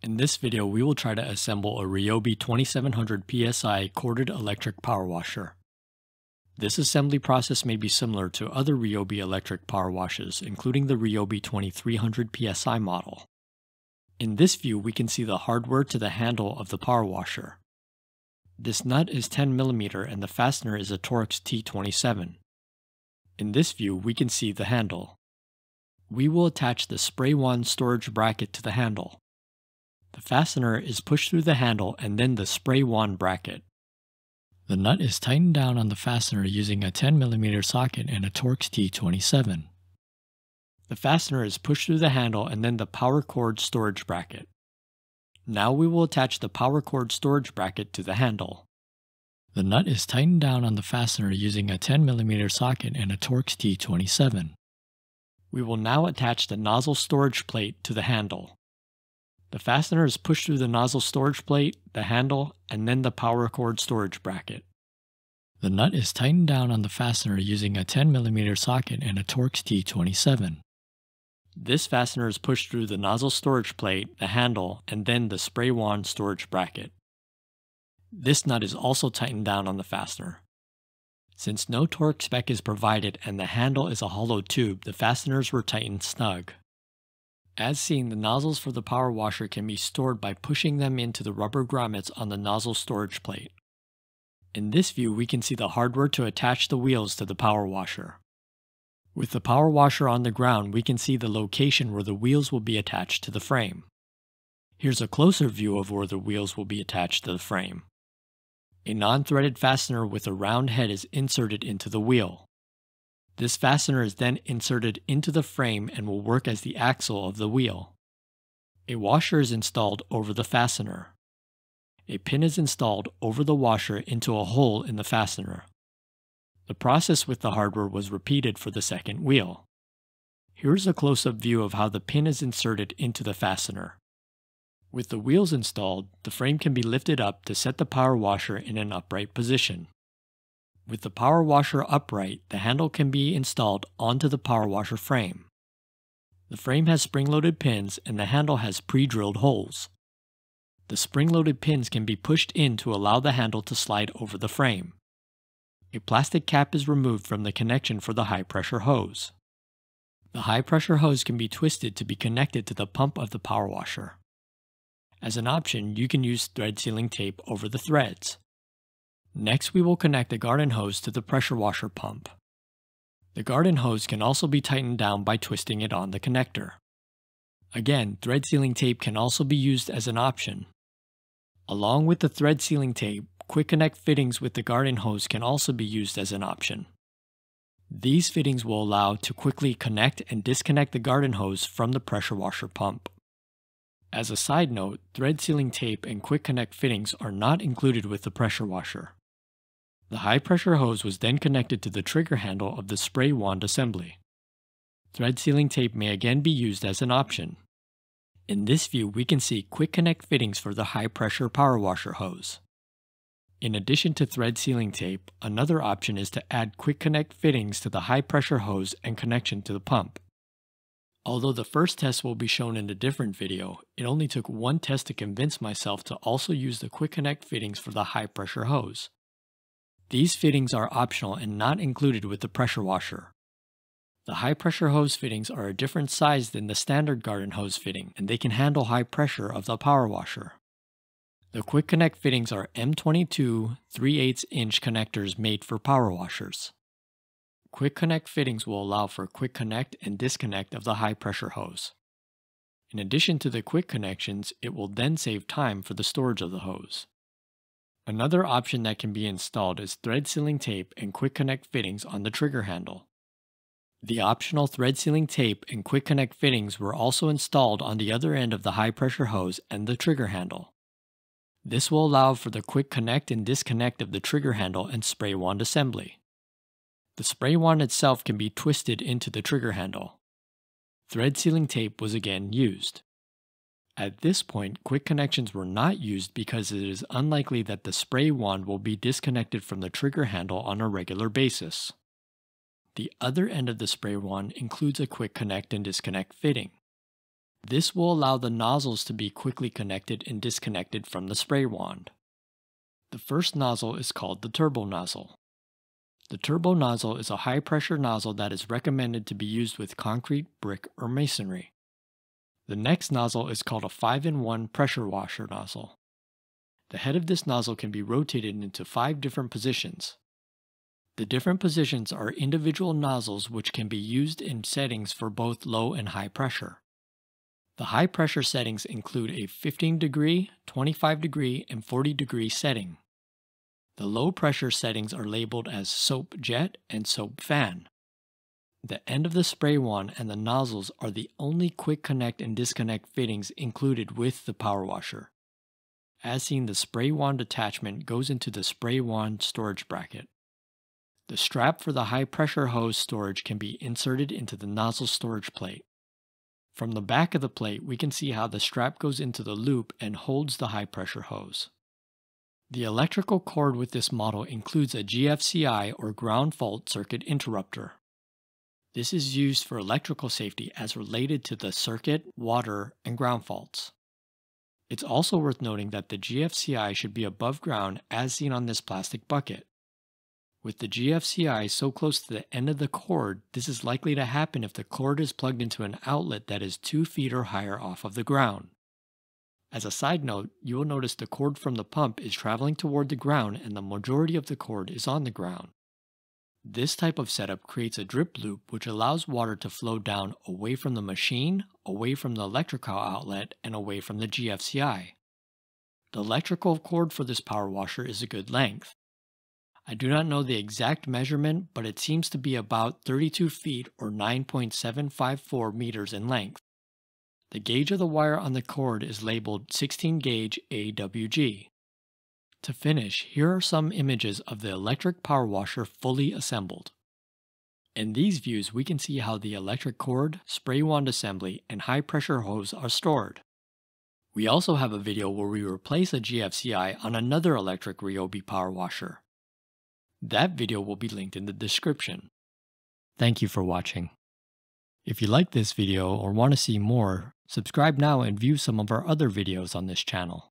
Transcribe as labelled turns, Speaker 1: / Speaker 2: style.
Speaker 1: In this video, we will try to assemble a RYOBI 2700 PSI corded electric power washer. This assembly process may be similar to other RYOBI electric power washers, including the RYOBI 2300 PSI model. In this view, we can see the hardware to the handle of the power washer. This nut is 10 mm and the fastener is a torx T27. In this view, we can see the handle. We will attach the spray wand storage bracket to the handle. The fastener is pushed through the handle and then the spray wand bracket. The nut is tightened down on the fastener using a 10 mm socket and a torx T27. The fastener is pushed through the handle and then the power cord storage bracket. Now we will attach the power cord storage bracket to the handle. The nut is tightened down on the fastener using a 10 mm socket and a torx T27. We will now attach the nozzle storage plate to the handle. The fastener is pushed through the nozzle storage plate, the handle, and then the power cord storage bracket. The nut is tightened down on the fastener using a 10 mm socket and a torx T27. This fastener is pushed through the nozzle storage plate, the handle, and then the spray wand storage bracket. This nut is also tightened down on the fastener. Since no torque spec is provided and the handle is a hollow tube, the fasteners were tightened snug. As seen, the nozzles for the power washer can be stored by pushing them into the rubber grommets on the nozzle storage plate. In this view, we can see the hardware to attach the wheels to the power washer. With the power washer on the ground, we can see the location where the wheels will be attached to the frame. Here's a closer view of where the wheels will be attached to the frame. A non-threaded fastener with a round head is inserted into the wheel. This fastener is then inserted into the frame and will work as the axle of the wheel. A washer is installed over the fastener. A pin is installed over the washer into a hole in the fastener. The process with the hardware was repeated for the second wheel. Here's a close-up view of how the pin is inserted into the fastener. With the wheels installed, the frame can be lifted up to set the power washer in an upright position. With the power washer upright, the handle can be installed onto the power washer frame. The frame has spring-loaded pins and the handle has pre-drilled holes. The spring-loaded pins can be pushed in to allow the handle to slide over the frame. A plastic cap is removed from the connection for the high-pressure hose. The high-pressure hose can be twisted to be connected to the pump of the power washer. As an option, you can use thread sealing tape over the threads. Next, we will connect the garden hose to the pressure washer pump. The garden hose can also be tightened down by twisting it on the connector. Again, thread sealing tape can also be used as an option. Along with the thread sealing tape, quick connect fittings with the garden hose can also be used as an option. These fittings will allow to quickly connect and disconnect the garden hose from the pressure washer pump. As a side note, thread sealing tape and quick connect fittings are not included with the pressure washer. The high pressure hose was then connected to the trigger handle of the spray wand assembly. Thread sealing tape may again be used as an option. In this view, we can see quick connect fittings for the high pressure power washer hose. In addition to thread sealing tape, another option is to add quick connect fittings to the high pressure hose and connection to the pump. Although the first test will be shown in a different video, it only took one test to convince myself to also use the quick connect fittings for the high pressure hose. These fittings are optional and not included with the pressure washer. The high pressure hose fittings are a different size than the standard garden hose fitting, and they can handle high pressure of the power washer. The quick connect fittings are M22 3/8 inch connectors made for power washers. Quick connect fittings will allow for quick connect and disconnect of the high pressure hose. In addition to the quick connections, it will then save time for the storage of the hose. Another option that can be installed is thread sealing tape and quick connect fittings on the trigger handle. The optional thread sealing tape and quick connect fittings were also installed on the other end of the high pressure hose and the trigger handle. This will allow for the quick connect and disconnect of the trigger handle and spray wand assembly. The spray wand itself can be twisted into the trigger handle. Thread sealing tape was again used. At this point, quick connections were not used because it is unlikely that the spray wand will be disconnected from the trigger handle on a regular basis. The other end of the spray wand includes a quick connect and disconnect fitting. This will allow the nozzles to be quickly connected and disconnected from the spray wand. The first nozzle is called the turbo nozzle. The turbo nozzle is a high-pressure nozzle that is recommended to be used with concrete, brick, or masonry. The next nozzle is called a 5-in-1 pressure washer nozzle. The head of this nozzle can be rotated into 5 different positions. The different positions are individual nozzles which can be used in settings for both low and high pressure. The high pressure settings include a 15-degree, 25-degree, and 40-degree setting. The low pressure settings are labeled as soap jet and soap fan. The end of the spray wand and the nozzles are the only quick connect and disconnect fittings included with the power washer. As seen, the spray wand attachment goes into the spray wand storage bracket. The strap for the high pressure hose storage can be inserted into the nozzle storage plate. From the back of the plate, we can see how the strap goes into the loop and holds the high pressure hose. The electrical cord with this model includes a GFCI or ground fault circuit interrupter. This is used for electrical safety as related to the circuit, water, and ground faults. It's also worth noting that the GFCI should be above ground as seen on this plastic bucket. With the GFCI so close to the end of the cord, this is likely to happen if the cord is plugged into an outlet that is 2 feet or higher off of the ground. As a side note, you will notice the cord from the pump is traveling toward the ground and the majority of the cord is on the ground. This type of setup creates a drip loop which allows water to flow down away from the machine, away from the electrical outlet, and away from the GFCI. The electrical cord for this power washer is a good length. I do not know the exact measurement, but it seems to be about 32 feet or 9.754 meters in length. The gauge of the wire on the cord is labeled 16 gauge AWG. To finish, here are some images of the electric power washer fully assembled. In these views, we can see how the electric cord, spray wand assembly, and high pressure hose are stored. We also have a video where we replace a GFCI on another electric RYOBI power washer. That video will be linked in the description. Thank you for watching. If you like this video or want to see more, subscribe now and view some of our other videos on this channel.